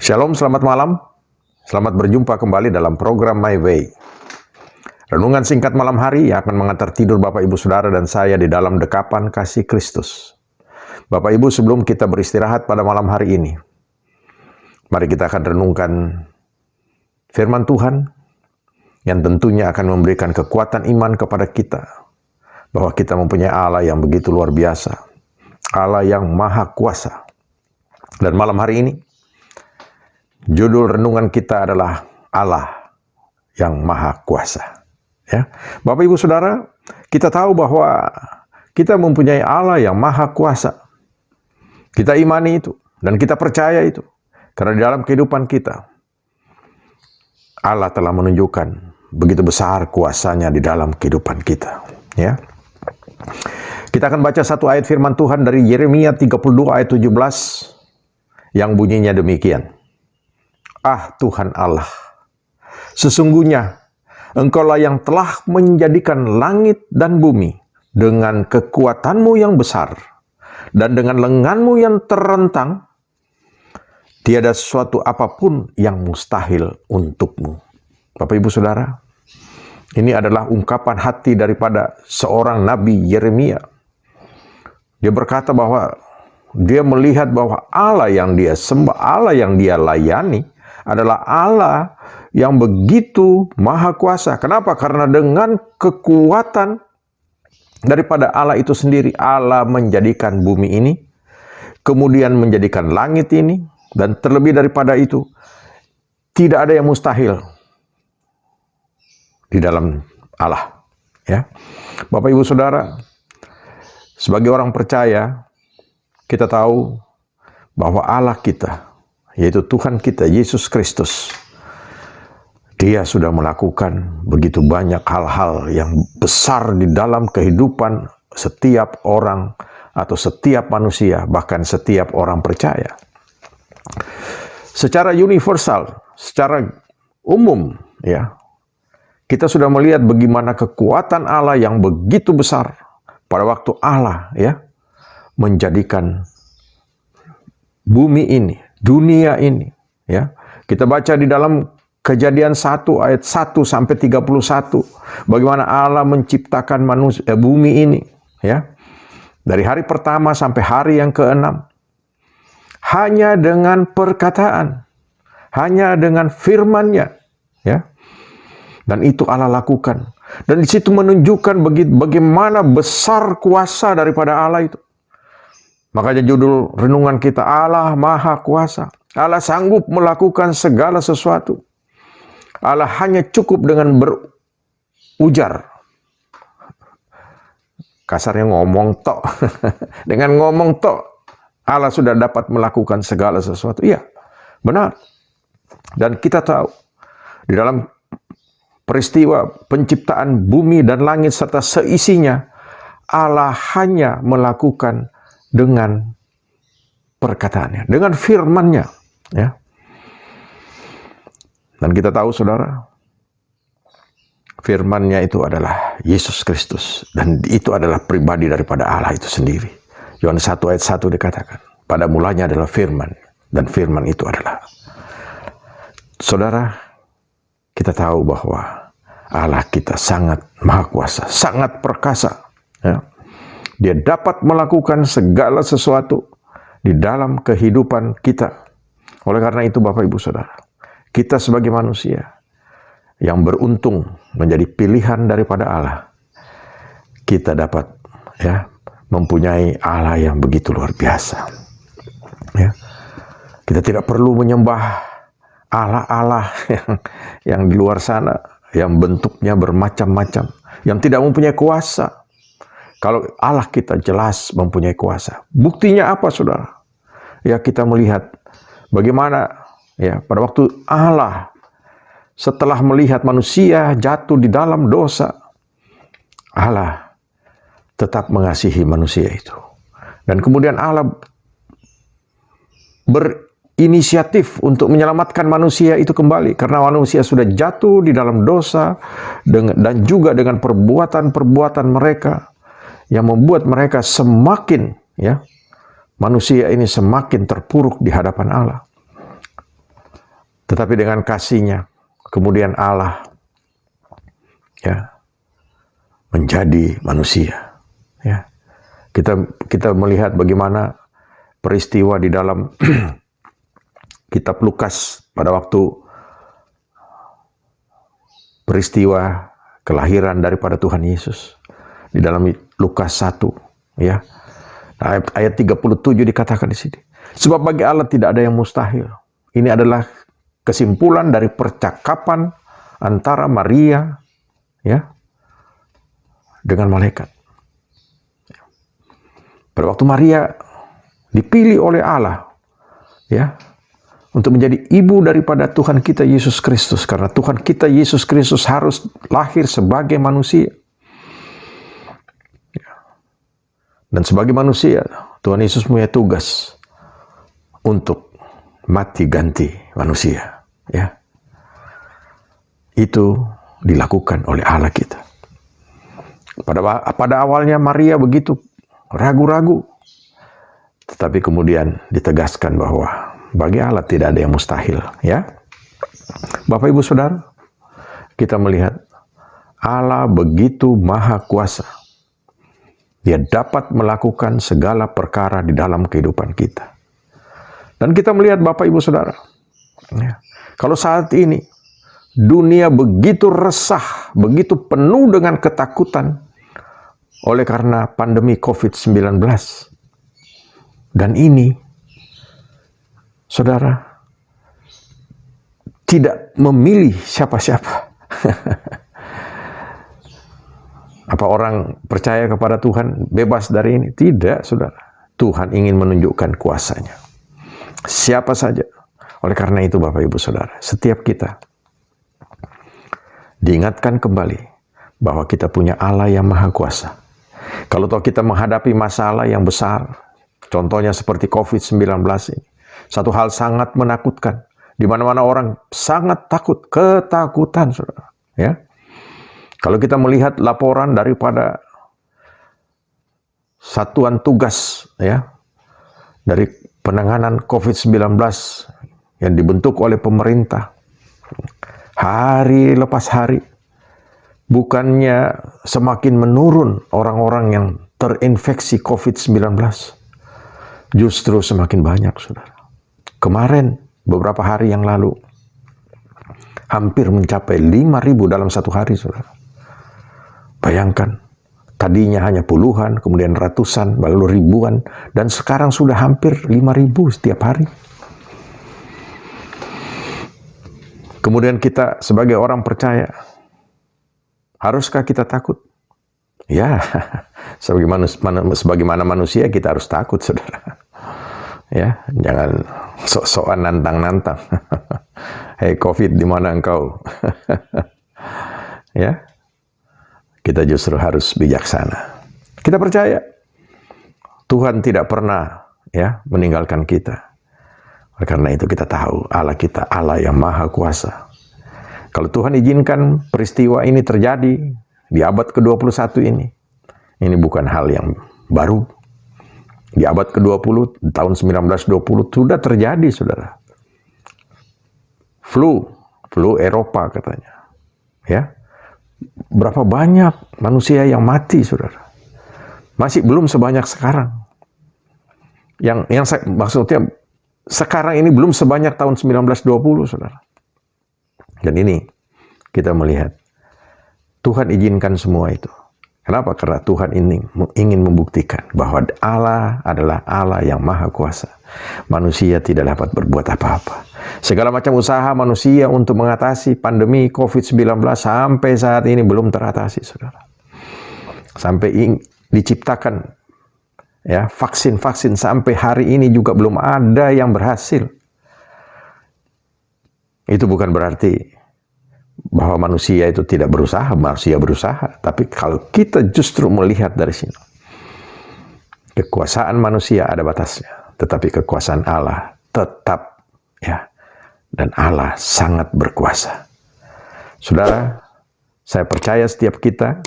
Shalom, selamat malam. Selamat berjumpa kembali dalam program My Way. Renungan singkat malam hari yang akan mengantar tidur Bapak Ibu Saudara dan saya di dalam dekapan kasih Kristus. Bapak Ibu, sebelum kita beristirahat pada malam hari ini, mari kita akan renungkan firman Tuhan yang tentunya akan memberikan kekuatan iman kepada kita bahwa kita mempunyai Allah yang begitu luar biasa, Allah yang maha kuasa. Dan malam hari ini judul renungan kita adalah Allah yang maha kuasa. Ya, Bapak Ibu Saudara, kita tahu bahwa kita mempunyai Allah yang maha kuasa. Kita imani itu dan kita percaya itu. Karena di dalam kehidupan kita, Allah telah menunjukkan begitu besar kuasanya di dalam kehidupan kita. Ya. Kita akan baca satu ayat firman Tuhan dari Yeremia 32 ayat 17 yang bunyinya demikian. Ah Tuhan Allah, sesungguhnya Engkaulah yang telah menjadikan langit dan bumi dengan kekuatanmu yang besar dan dengan lenganmu yang terentang, tiada sesuatu apapun yang mustahil untukmu. Bapak Ibu Saudara, ini adalah ungkapan hati daripada seorang Nabi Yeremia. Dia berkata bahwa dia melihat bahwa Allah yang dia sembah, Allah yang dia layani adalah Allah yang begitu maha kuasa. Kenapa? Karena dengan kekuatan daripada Allah itu sendiri, Allah menjadikan bumi ini, kemudian menjadikan langit ini, dan terlebih daripada itu, tidak ada yang mustahil di dalam Allah. Ya, Bapak Ibu Saudara, sebagai orang percaya, kita tahu bahwa Allah kita, yaitu Tuhan kita, Yesus Kristus, Dia sudah melakukan begitu banyak hal-hal yang besar di dalam kehidupan setiap orang atau setiap manusia, bahkan setiap orang percaya. Secara universal, secara umum, ya, kita sudah melihat bagaimana kekuatan Allah yang begitu besar pada waktu Allah, ya, menjadikan bumi ini, dunia ini, ya. Kita baca di dalam Kejadian 1 ayat 1 sampai 31 bagaimana Allah menciptakan manusia, bumi ini, ya. Dari hari pertama sampai hari yang ke-6 hanya dengan perkataan, hanya dengan firman-Nya, ya. Dan itu Allah lakukan. Dan di situ menunjukkan bagaimana besar kuasa daripada Allah itu. Makanya judul renungan kita, Allah Maha Kuasa. Allah sanggup melakukan segala sesuatu. Allah hanya cukup dengan berujar. Kasarnya ngomong tok. Dengan ngomong tok, Allah sudah dapat melakukan segala sesuatu. Iya, benar. Dan kita tahu, di dalam peristiwa penciptaan bumi dan langit serta seisinya, Allah hanya melakukan dengan perkataannya, dengan firman-Nya, ya. Dan kita tahu, saudara, firman-Nya itu adalah Yesus Kristus, dan itu adalah pribadi daripada Allah itu sendiri. Yohanes 1 ayat 1 dikatakan, pada mulanya adalah firman, dan firman itu adalah. Saudara, kita tahu bahwa Allah kita sangat maha kuasa, sangat perkasa, ya. Dia dapat melakukan segala sesuatu di dalam kehidupan kita. Oleh karena itu, Bapak Ibu Saudara, kita sebagai manusia yang beruntung menjadi pilihan daripada Allah, kita dapat, ya, mempunyai Allah yang begitu luar biasa. Ya. Kita tidak perlu menyembah Allah-Allah yang di luar sana, yang bentuknya bermacam-macam, yang tidak mempunyai kuasa. Kalau Allah kita jelas mempunyai kuasa. Buktinya apa, saudara? Ya, kita melihat bagaimana, ya, pada waktu Allah setelah melihat manusia jatuh di dalam dosa, Allah tetap mengasihi manusia itu. Dan kemudian Allah berinisiatif untuk menyelamatkan manusia itu kembali. Karena manusia sudah jatuh di dalam dosa dan juga dengan perbuatan-perbuatan mereka yang membuat mereka semakin, ya, manusia ini semakin terpuruk di hadapan Allah. Tetapi dengan kasih-Nya, kemudian Allah ya menjadi manusia. Ya. Kita melihat bagaimana peristiwa di dalam kitab Lukas pada waktu peristiwa kelahiran daripada Tuhan Yesus. Di dalam Lukas 1, ya. Ayat 37 dikatakan di sini. Sebab bagi Allah tidak ada yang mustahil. Ini adalah kesimpulan dari percakapan antara Maria ya dengan malaikat. Pada waktu Maria dipilih oleh Allah ya untuk menjadi ibu daripada Tuhan kita Yesus Kristus, karena Tuhan kita Yesus Kristus harus lahir sebagai manusia. Dan sebagai manusia, Tuhan Yesus punya tugas untuk mati ganti manusia. Ya, itu dilakukan oleh Allah kita. Pada awalnya Maria begitu ragu-ragu, tetapi kemudian ditegaskan bahwa bagi Allah tidak ada yang mustahil. Ya, Bapak Ibu Saudara, kita melihat Allah begitu maha kuasa. Dia dapat melakukan segala perkara di dalam kehidupan kita. Dan kita melihat Bapak Ibu Saudara, ya, kalau saat ini dunia begitu resah, begitu penuh dengan ketakutan oleh karena pandemi COVID-19. Dan ini, Saudara, tidak memilih siapa-siapa. Apa orang percaya kepada Tuhan bebas dari ini? Tidak, Saudara. Tuhan ingin menunjukkan kuasa-Nya. Siapa saja. Oleh karena itu, Bapak Ibu Saudara, setiap kita diingatkan kembali bahwa kita punya Allah yang maha kuasa. Kalau kita menghadapi masalah yang besar, contohnya seperti COVID-19 ini, satu hal sangat menakutkan. Di mana-mana orang sangat takut, ketakutan, Saudara. Ya. Kalau kita melihat laporan daripada satuan tugas ya dari penanganan COVID-19 yang dibentuk oleh pemerintah, hari lepas hari, bukannya semakin menurun orang-orang yang terinfeksi COVID-19, justru semakin banyak, Saudara. Kemarin, beberapa hari yang lalu, hampir mencapai 5.000 dalam satu hari, Saudara. Bayangkan, tadinya hanya puluhan, kemudian ratusan, lalu ribuan, dan sekarang sudah hampir 5.000 setiap hari. Kemudian kita sebagai orang percaya, haruskah kita takut? Ya, sebagaimana manusia kita harus takut, Saudara. Ya, jangan sok-sokan nantang-nantang. Hei COVID, di mana engkau? Ya. Kita justru harus bijaksana. Kita percaya Tuhan tidak pernah ya meninggalkan kita. Oleh karena itu kita tahu Allah kita Allah yang maha kuasa. Kalau Tuhan izinkan peristiwa ini terjadi di abad ke-21 ini bukan hal yang baru. Di abad ke-20, tahun 1920 sudah terjadi, Saudara. Flu Eropa katanya. Ya. Berapa banyak manusia yang mati, Saudara. Masih belum sebanyak sekarang. Maksudnya sekarang ini belum sebanyak tahun 1920, Saudara. Dan ini kita melihat Tuhan izinkan semua itu. Kenapa? Karena Tuhan ini ingin membuktikan bahwa Allah adalah Allah yang maha kuasa. Manusia tidak dapat berbuat apa-apa. Segala macam usaha manusia untuk mengatasi pandemi COVID-19 sampai saat ini belum teratasi, Saudara. Sampai diciptakan ya vaksin-vaksin sampai hari ini juga belum ada yang berhasil. Itu bukan berarti bahwa manusia itu tidak berusaha, manusia berusaha. Tapi kalau kita justru melihat dari sini, kekuasaan manusia ada batasnya, tetapi kekuasaan Allah tetap ya, dan Allah sangat berkuasa. Saudara, saya percaya setiap kita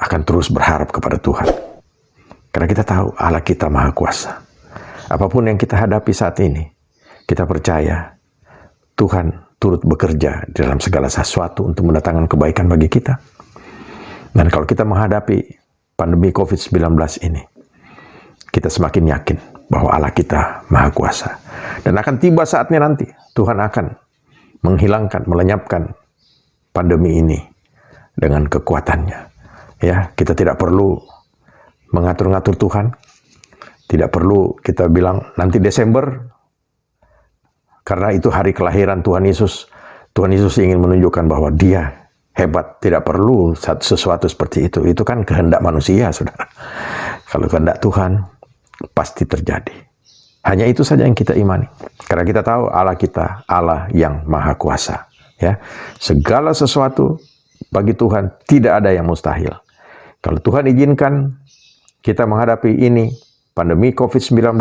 akan terus berharap kepada Tuhan. Karena kita tahu Allah kita maha kuasa. Apapun yang kita hadapi saat ini, Kita percaya Tuhan turut bekerja di dalam segala sesuatu untuk mendatangkan kebaikan bagi kita. Dan kalau kita menghadapi pandemi COVID-19 ini, kita semakin yakin bahwa Allah kita Maha Kuasa. Dan akan tiba saatnya nanti, Tuhan akan menghilangkan, melenyapkan pandemi ini dengan kekuatannya. Ya, kita tidak perlu mengatur-ngatur Tuhan. Tidak perlu kita bilang nanti Desember, karena itu hari kelahiran Tuhan Yesus. Tuhan Yesus ingin menunjukkan bahwa Dia hebat. Tidak perlu sesuatu seperti itu. Itu kan kehendak manusia, saudara. Kalau kehendak Tuhan, pasti terjadi. Hanya itu saja yang kita imani. Karena kita tahu Allah kita, Allah yang Maha Kuasa. Ya, segala sesuatu bagi Tuhan tidak ada yang mustahil. Kalau Tuhan izinkan kita menghadapi ini, pandemi COVID-19,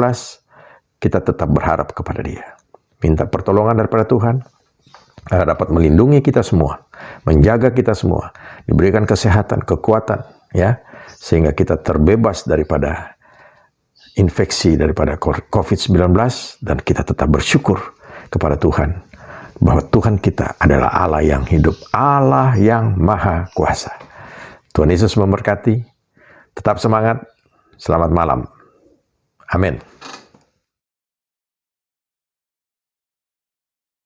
kita tetap berharap kepada Dia. Minta pertolongan daripada Tuhan, agar dapat melindungi kita semua, menjaga kita semua, diberikan kesehatan, kekuatan, ya, sehingga kita terbebas daripada infeksi daripada COVID-19, dan kita tetap bersyukur kepada Tuhan, bahwa Tuhan kita adalah Allah yang hidup, Allah yang Maha Kuasa. Tuhan Yesus memberkati, tetap semangat, selamat malam. Amin.